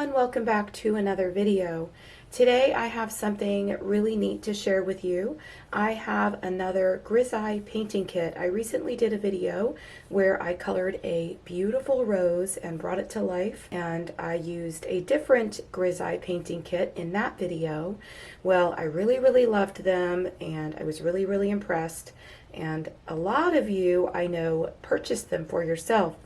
everyone, welcome back to another video. Today I have something really neat to share with you. I have another Grizaye painting kit. I recently did a video where I colored a beautiful rose and brought it to life, and I used a different Grizaye painting kit in that video. Well, I really loved them and I was really impressed, and a lot of you I know purchased them for yourself.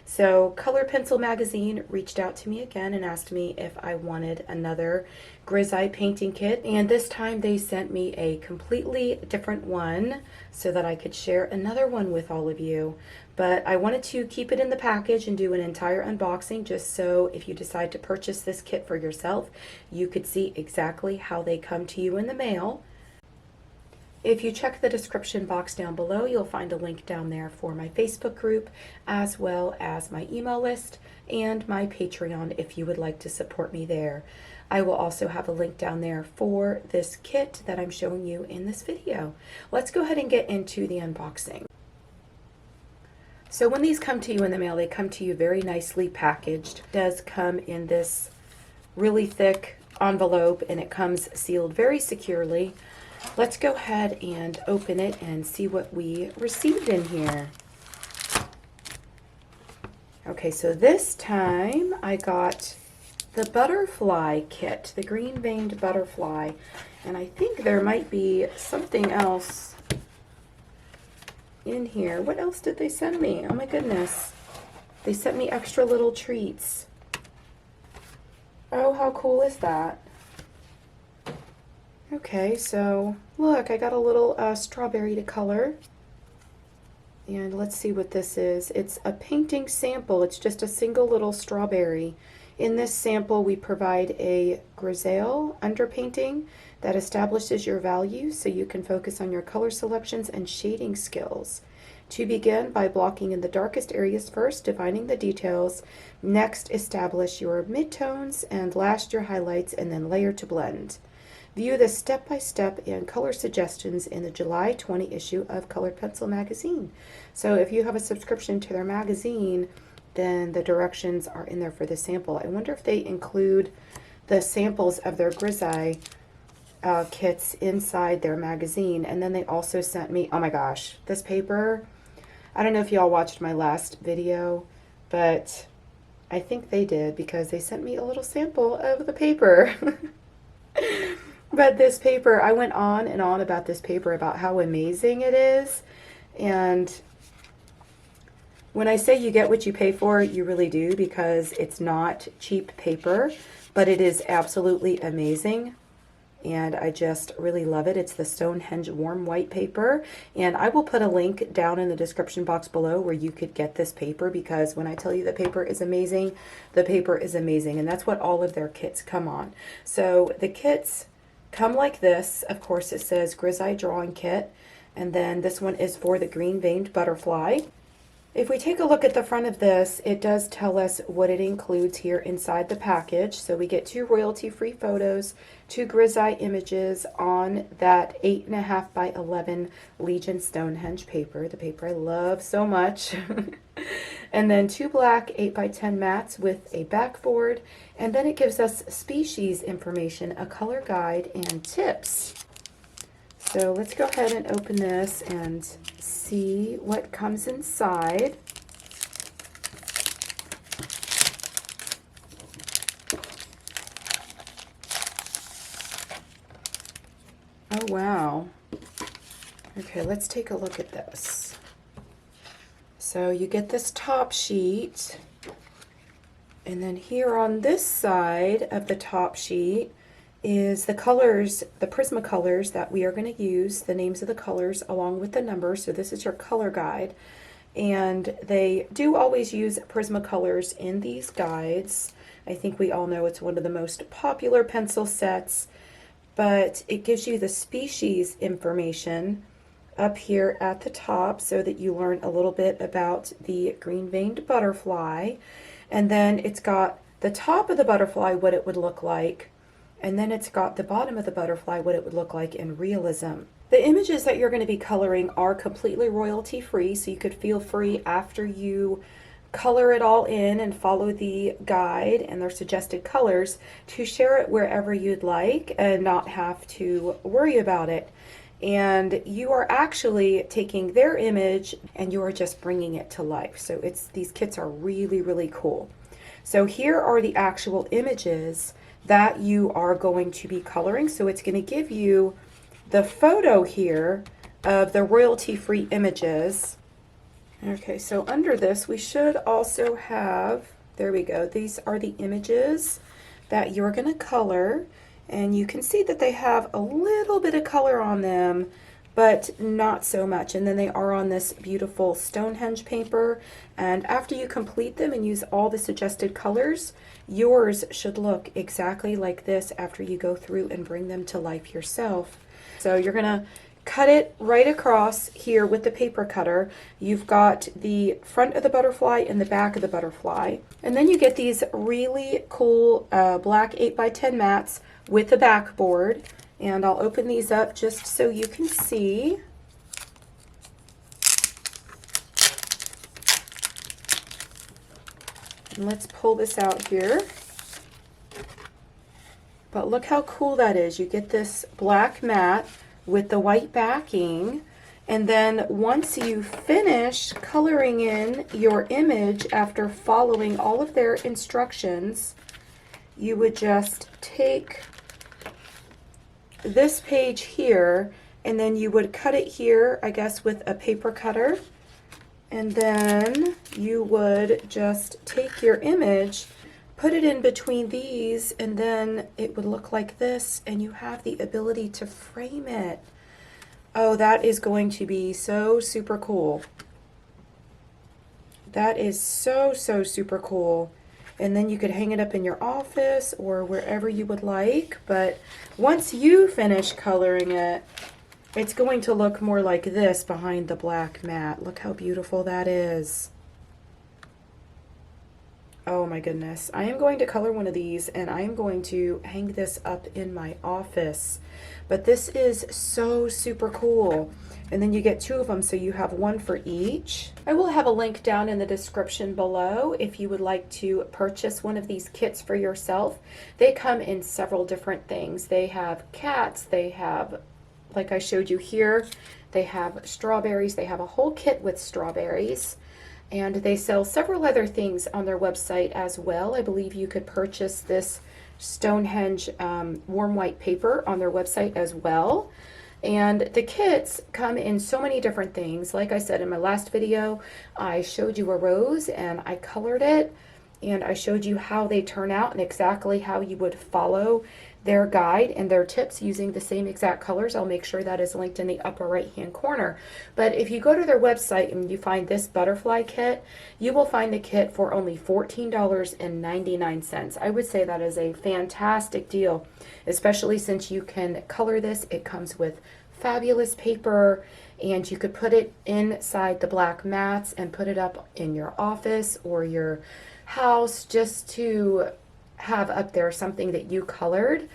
So Color Pencil magazine reached out to me again and asked me if I wanted another Grizaye painting kit, and this time they sent me a completely different one so that I could share another one with all of you. But I wanted to keep it in the package and do an entire unboxing just so if you decide to purchase this kit for yourself, you could see exactly how they come to you in the mail. If you check the description box down below, you'll find a link down there for my Facebook group, as well as my email list and my Patreon if you would like to support me there. I will also have a link down there for this kit that I'm showing you in this video. Let's go ahead and get into the unboxing. So when these come to you in the mail, they come to you very nicely packaged. It does come in this really thick envelope and it comes sealed very securely. Let's go ahead and open it and see what we received in here. Okay, so this time I got the butterfly kit, the green veined butterfly, and I think there might be something else in here. What else did they send me? Oh my goodness. They sent me extra little treats. Oh, how cool is that? Okay, so look, I got a little strawberry to color. And let's see what this is. It's a painting sample. It's just a single little strawberry. In this sample, we provide a grisaille underpainting that establishes your value so you can focus on your color selections and shading skills. To begin by blocking in the darkest areas first, defining the details. Next, establish your midtones and last your highlights, and then layer to blend. View the step-by-step and color suggestions in the July 20 issue of Color Pencil magazine. So if you have a subscription to their magazine, then the directions are in there for the sample. I wonder if they include the samples of their Grizaye kits inside their magazine. And then they also sent me, oh my gosh, this paper. I don't know if y'all watched my last video, but I think they did because they sent me a little sample of the paper. But this paper, I went on and on about this paper, about how amazing it is. And when I say you get what you pay for, you really do, because it's not cheap paper, but it is absolutely amazing. And I just really love it. It's the Stonehenge warm white paper. And I will put a link down in the description box below where you could get this paper, because when I tell you the paper is amazing, the paper is amazing. And that's what all of their kits come on. So the kits come like this. Of course, it says Grizaye Drawing Kit, and then this one is for the green veined butterfly. If we take a look at the front of this, it does tell us what it includes here inside the package. So we get 2 royalty-free photos, 2 Grizaye images on that 8.5 by 11 Legion Stonehenge paper, the paper I love so much. And then 2 black 8 by 10 mats with a backboard, and then it gives us species information, a color guide, and tips. So let's go ahead and open this and see what comes inside. Oh wow. Okay, let's take a look at this. So you get this top sheet, and then here on this side of the top sheet is the colors, the Prismacolors that we are going to use, the names of the colors along with the numbers. So this is your color guide, and they do always use Prismacolors in these guides. I think we all know it's one of the most popular pencil sets, but it gives you the species information up here at the top so that you learn a little bit about the green veined butterfly. And then it's got the top of the butterfly, what it would look like, and then it's got the bottom of the butterfly, what it would look like in Realism. The images that you're going to be coloring are completely royalty free, so you could feel free after you color it all in and follow the guide and their suggested colors to share it wherever you'd like and not have to worry about it. And you are actually taking their image and you are just bringing it to life. So these kits are really, really cool. So here are the actual images that you are going to be coloring. So it's going to give you the photo here of the royalty-free images. Okay, so under this we should also have, there we go, these are the images that you're going to color. And you can see that they have a little bit of color on them, but not so much. And then they are on this beautiful Stonehenge paper. And after you complete them and use all the suggested colors, yours should look exactly like this after you go through and bring them to life yourself. So you're going to cut it right across here with the paper cutter. You've got the front of the butterfly and the back of the butterfly. And then you get these really cool black 8x10 mats with the backboard, and I'll open these up just so you can see. And let's pull this out here. But look how cool that is. You get this black mat with the white backing, and then once you finish coloring in your image after following all of their instructions, you would just take this page here and then you would cut it here, I guess, with a paper cutter, and then you would just take your image, put it in between these, and then it would look like this, and you have the ability to frame it. Oh, that is going to be so super cool. That is so super cool. And then you could hang it up in your office or wherever you would like. But once you finish coloring it, it's going to look more like this behind the black mat. Look how beautiful that is. Oh my goodness. I am going to color one of these and I am going to hang this up in my office. But this is so super cool. And then you get two of them, so you have one for each. I will have a link down in the description below if you would like to purchase one of these kits for yourself. They come in several different things. They have cats, they have, like I showed you here, they have strawberries. They have a whole kit with strawberries. And they sell several other things on their website as well. I believe you could purchase this Stonehenge warm white paper on their website as well. And the kits come in so many different things. Like I said in my last video, I showed you a rose and I colored it, and I showed you how they turn out and exactly how you would follow their guide and their tips using the same exact colors. I'll make sure that is linked in the upper right hand corner. But if you go to their website and you find this butterfly kit, you will find the kit for only $14.99. I would say that is a fantastic deal, especially since you can color this. It comes with fabulous paper, and you could put it inside the black mats and put it up in your office or your house just to have up there something that you colored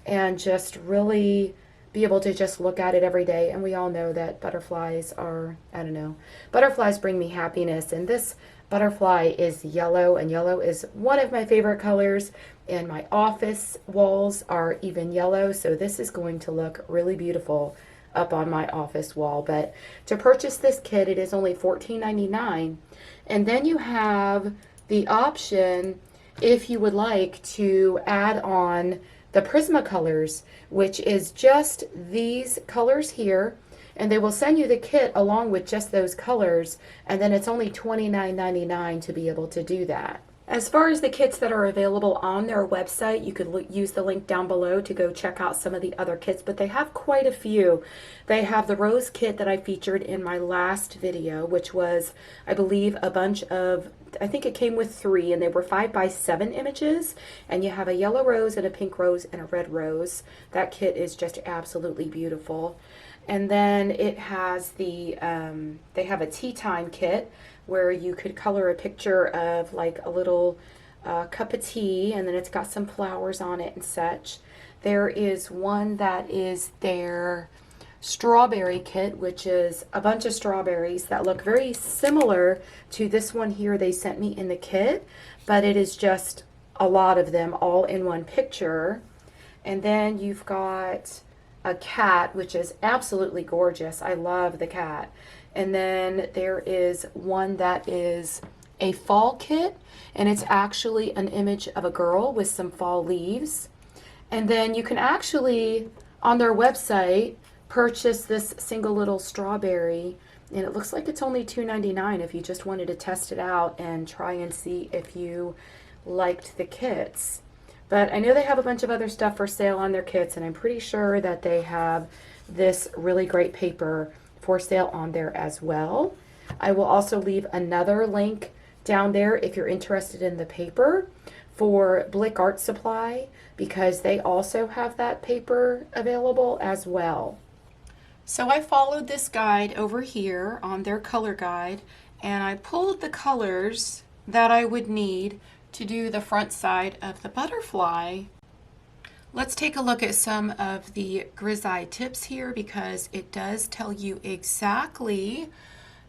and just really be able to just look at it every day. And we all know that butterflies are, I don't know, butterflies bring me happiness, and this butterfly is yellow, and yellow is one of my favorite colors, and my office walls are even yellow, so this is going to look really beautiful up on my office wall. But to purchase this kit, it is only $14.99, and then you have the option, if you would like, to add on the Prismacolors, which is just these colors here, and they will send you the kit along with just those colors, and then it's only $29.99 to be able to do that. As far as the kits that are available on their website, you could use the link down below to go check out some of the other kits, but they have quite a few. They have the rose kit that I featured in my last video, which was, I believe, a bunch of, I think it came with 3, and they were 5x7 images, and you have a yellow rose and a pink rose and a red rose. That kit is just absolutely beautiful. And then it has the, they have a tea time kit where you could color a picture of like a little cup of tea, and then it's got some flowers on it and such. There is one that is their strawberry kit, which is a bunch of strawberries that look very similar to this one here they sent me in the kit, but it is just a lot of them all in one picture. And then you've got a cat, which is absolutely gorgeous. I love the cat. And then there is one that is a fall kit, and it's actually an image of a girl with some fall leaves. And then you can actually, on their website, purchase this single little strawberry, and it looks like it's only $2.99 if you just wanted to test it out and try and see if you liked the kits. But I know they have a bunch of other stuff for sale on their kits, and I'm pretty sure that they have this really great paper for sale on there as well. I will also leave another link down there if you're interested in the paper for Blick Art Supply, because they also have that paper available as well. So I followed this guide over here on their color guide, and I pulled the colors that I would need to do the front side of the butterfly. Let's take a look at some of the Grizaye tips here, because it does tell you exactly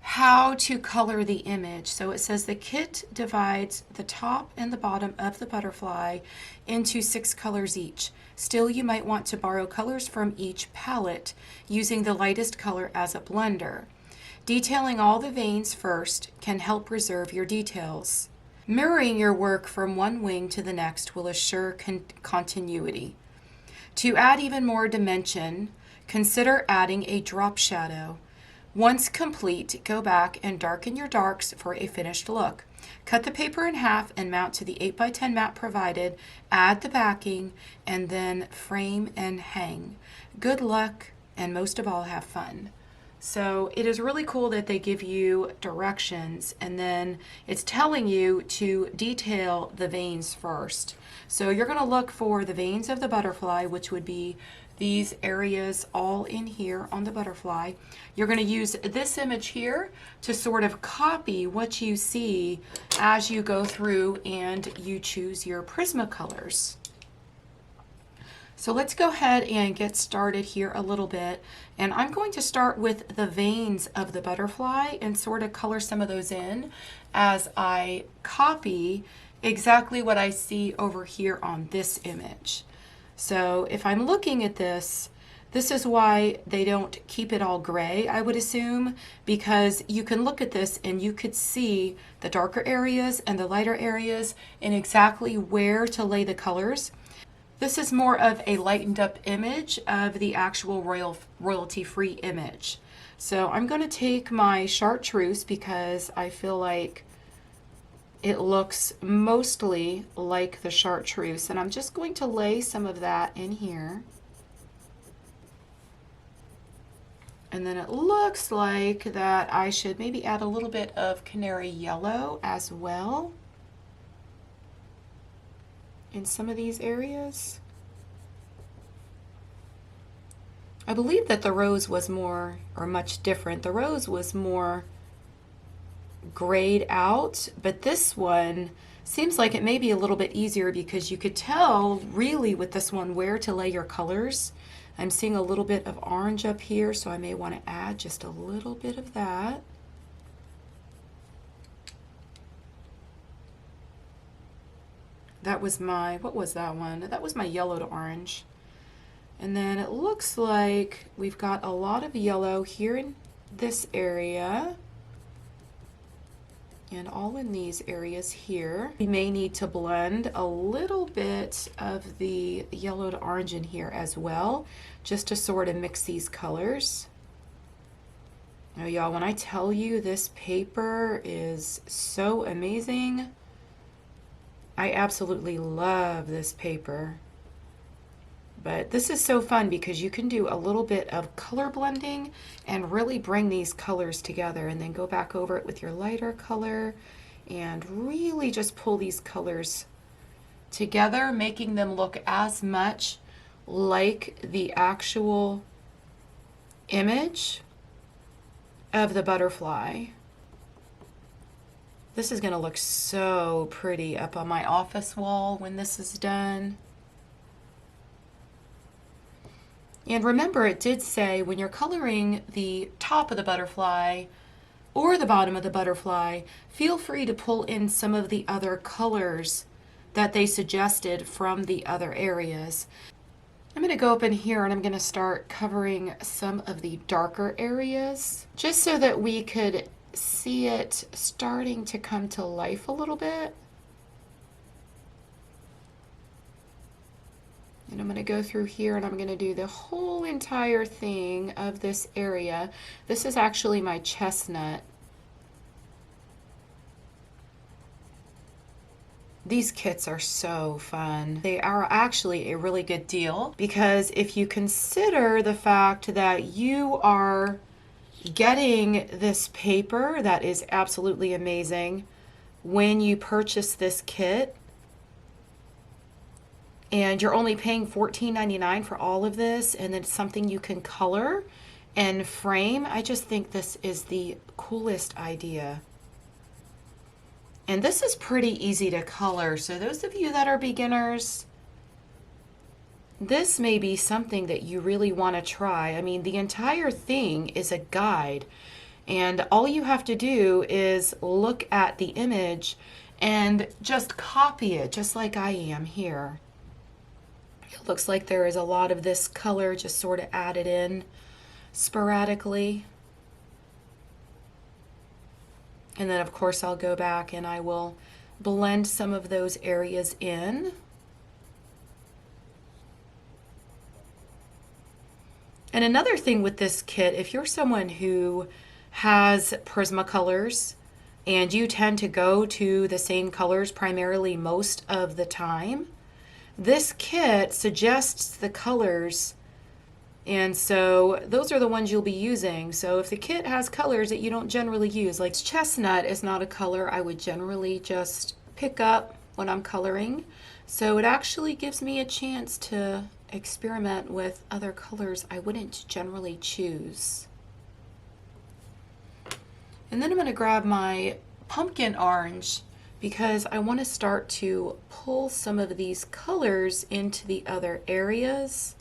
how to color the image. So it says the kit divides the top and the bottom of the butterfly into 6 colors each. Still, you might want to borrow colors from each palette, using the lightest color as a blender. Detailing all the veins first can help preserve your details. Mirroring your work from one wing to the next will assure continuity. To add even more dimension, consider adding a drop shadow. Once complete, go back and darken your darks for a finished look. Cut the paper in half and mount to the 8x10 mat provided, add the backing, and then frame and hang. Good luck, and most of all, have fun. So it is really cool that they give you directions, and then it's telling you to detail the veins first. So you're going to look for the veins of the butterfly, which would be these areas all in here on the butterfly. You're going to use this image here to sort of copy what you see as you go through and you choose your Prismacolors. So let's go ahead and get started here a little bit. And I'm going to start with the veins of the butterfly and sort of color some of those in as I copy exactly what I see over here on this image. So if I'm looking at this, this is why they don't keep it all gray, I would assume, because you can look at this and you could see the darker areas and the lighter areas and exactly where to lay the colors. This is more of a lightened up image of the actual royalty-free image. So I'm going to take my chartreuse because I feel like it looks mostly like the chartreuse, and I'm just going to lay some of that in here. And then it looks like that I should maybe add a little bit of canary yellow as well in some of these areas. I believe that the rose was more, or much different. The rose was more grayed out, but this one seems like it may be a little bit easier because you could tell really with this one where to lay your colors. I'm seeing a little bit of orange up here, so I may want to add just a little bit of that. That was my, what was that one? That was my yellow to orange. And then it looks like we've got a lot of yellow here in this area and all in these areas here. We may need to blend a little bit of the yellow to orange in here as well, just to sort of mix these colors. Now y'all, when I tell you this paper is so amazing, I absolutely love this paper. But this is so fun because you can do a little bit of color blending and really bring these colors together, and then go back over it with your lighter color and really just pull these colors together, making them look as much like the actual image of the butterfly. This is going to look so pretty up on my office wall when this is done. And remember, it did say when you're coloring the top of the butterfly or the bottom of the butterfly, feel free to pull in some of the other colors that they suggested from the other areas. I'm going to go up in here and I'm going to start covering some of the darker areas just so that we could see it starting to come to life a little bit. And I'm going to go through here and I'm going to do the whole entire thing of this area. This is actually my chestnut. These kits are so fun. They are actually a really good deal because if you consider the fact that you are getting this paper that is absolutely amazing when you purchase this kit, and you're only paying $14.99 for all of this, and then it's something you can color and frame. I just think this is the coolest idea. And this is pretty easy to color, so those of you that are beginners, this may be something that you really want to try. I mean, the entire thing is a guide, and all you have to do is look at the image and just copy it, just like I am here. It looks like there is a lot of this color just sort of added in sporadically. And then of course I'll go back and I will blend some of those areas in. And another thing with this kit, if you're someone who has Prismacolors and you tend to go to the same colors primarily most of the time, this kit suggests the colors, and so those are the ones you'll be using. So if the kit has colors that you don't generally use, like chestnut is not a color I would generally just pick up when I'm coloring, so it actually gives me a chance to experiment with other colors I wouldn't generally choose. And then I'm going to grab my pumpkin orange because I want to start to pull some of these colors into the other areas.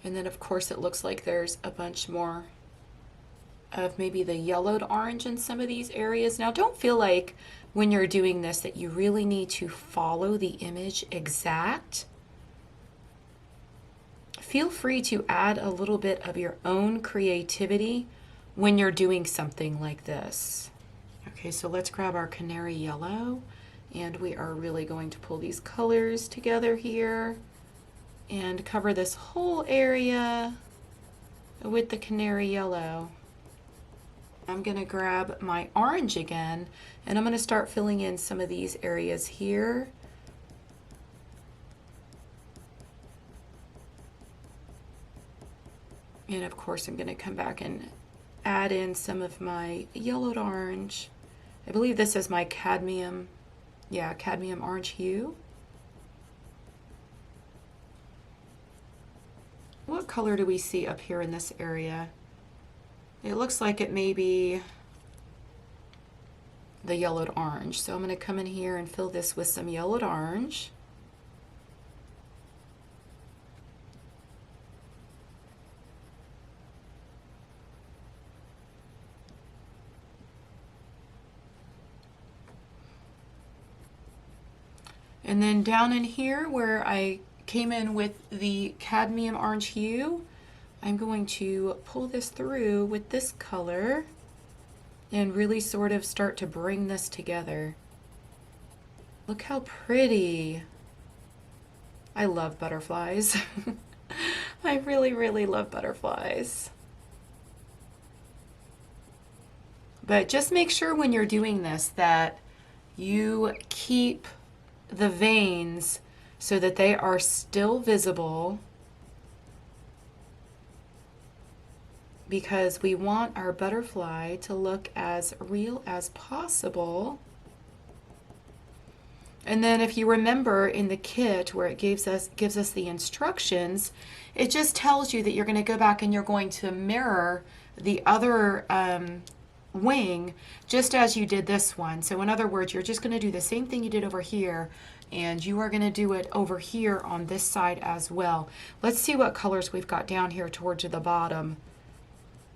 And then of course it looks like there's a bunch more of maybe the yellowed orange in some of these areas. Now don't feel like when you're doing this that you really need to follow the image exact. Feel free to add a little bit of your own creativity when you're doing something like this. Okay, so let's grab our canary yellow, and we are really going to pull these colors together here and cover this whole area with the canary yellow. I'm going to grab my orange again, and I'm going to start filling in some of these areas here. And of course I'm going to come back and add in some of my yellowed orange. I believe this is my cadmium, cadmium orange hue. What color do we see up here in this area? It looks like it may be the yellowed orange. So I'm going to come in here and fill this with some yellowed orange. And then down in here where I came in with the cadmium orange hue, I'm going to pull this through with this color and really sort of start to bring this together. Look how pretty. I love butterflies. I really, really love butterflies. But just make sure when you're doing this that you keep the veins so that they are still visible, because we want our butterfly to look as real as possible. And then if you remember in the kit where it gives us the instructions, it just tells you that you're going to go back and you're going to mirror the other wing just as you did this one. So in other words, you're just going to do the same thing you did over here, and you are going to do it over here on this side as well. Let's see what colors we've got down here towards the bottom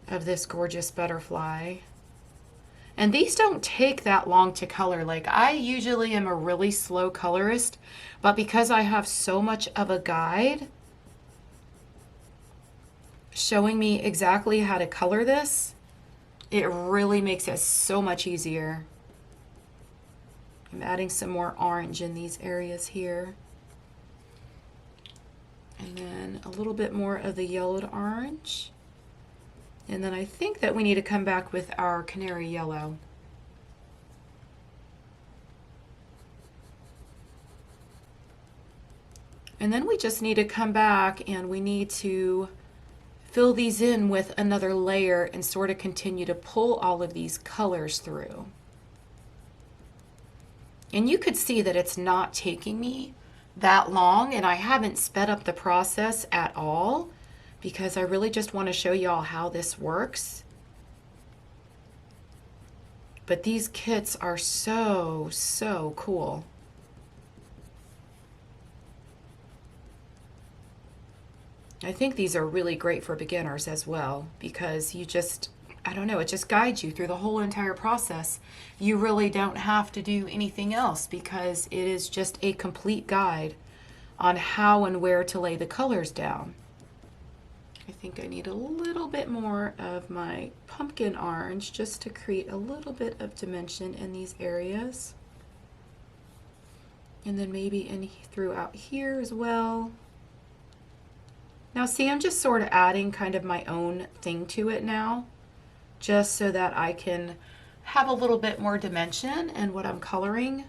of this gorgeous butterfly. And these don't take that long to color. Like, I usually am a really slow colorist, but because I have so much of a guide showing me exactly how to color this, it really makes it so much easier. I'm adding some more orange in these areas here. And then a little bit more of the yellowed orange. And then I think that we need to come back with our canary yellow. And then we just need to come back and we need to fill these in with another layer and sort of continue to pull all of these colors through. And you could see that it's not taking me that long, and I haven't sped up the process at all because I really just want to show y'all how this works. But these kits are so, so cool. I think these are really great for beginners as well because you just, I don't know, it just guides you through the whole entire process. You really don't have to do anything else because it is just a complete guide on how and where to lay the colors down. I think I need a little bit more of my pumpkin orange just to create a little bit of dimension in these areas. And then maybe in throughout here as well. Now see, I'm just sort of adding kind of my own thing to it now, just so that I can have a little bit more dimension in what I'm coloring.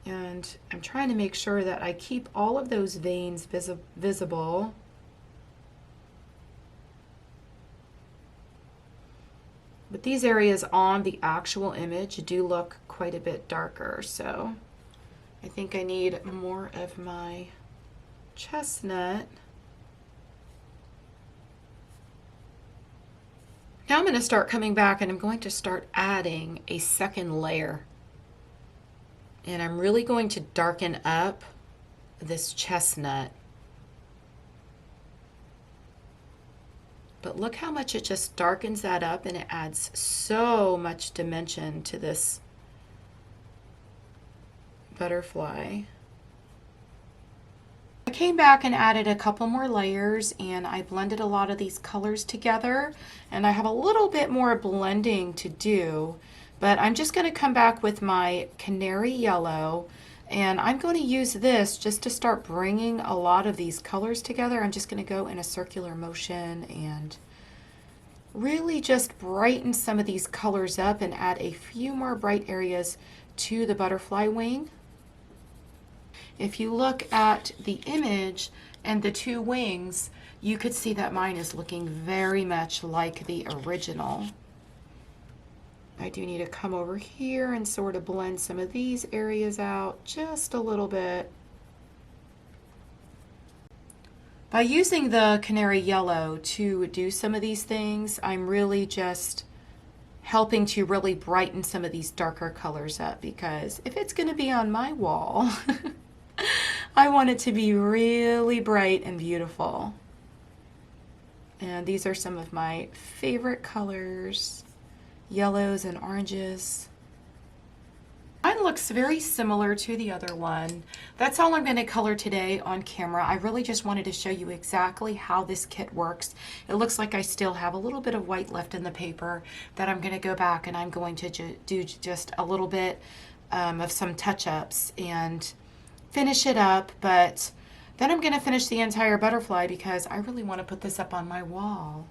And I'm trying to make sure that I keep all of those veins visible. But these areas on the actual image do look quite a bit darker, so I think I need more of my chestnut. Now I'm going to start coming back and I'm going to start adding a second layer. And I'm really going to darken up this chestnut. But look how much it just darkens that up, and it adds so much dimension to this butterfly. I came back and added a couple more layers, and I blended a lot of these colors together, and I have a little bit more blending to do, but I'm just going to come back with my canary yellow, and I'm going to use this just to start bringing a lot of these colors together. I'm just going to go in a circular motion and really just brighten some of these colors up and add a few more bright areas to the butterfly wing. If you look at the image and the two wings, you could see that mine is looking very much like the original. I do need to come over here and sort of blend some of these areas out just a little bit. By using the canary yellow to do some of these things, I'm really just helping to really brighten some of these darker colors up, because if it's going to be on my wall, I want it to be really bright and beautiful. And these are some of my favorite colors, yellows and oranges. Mine looks very similar to the other one. That's all I'm going to color today on camera. I really just wanted to show you exactly how this kit works. It looks like I still have a little bit of white left in the paper that I'm going to go back and I'm going to do just a little bit of some touch-ups and finish it up, but then I'm going to finish the entire butterfly because I really want to put this up on my wall.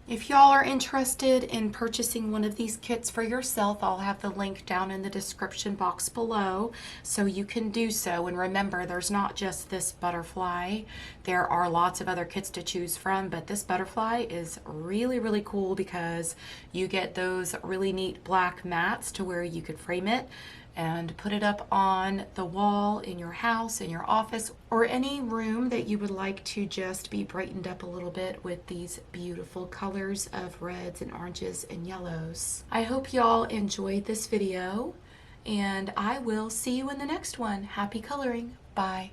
If y'all are interested in purchasing one of these kits for yourself, I'll have the link down in the description box below so you can do so. And remember, there's not just this butterfly. There are lots of other kits to choose from, but this butterfly is really, really cool because you get those really neat black mats to where you could frame it and put it up on the wall in your house, in your office, or any room that you would like to just be brightened up a little bit with these beautiful colors of reds and oranges and yellows. I hope y'all enjoyed this video, and I will see you in the next one. Happy coloring. Bye.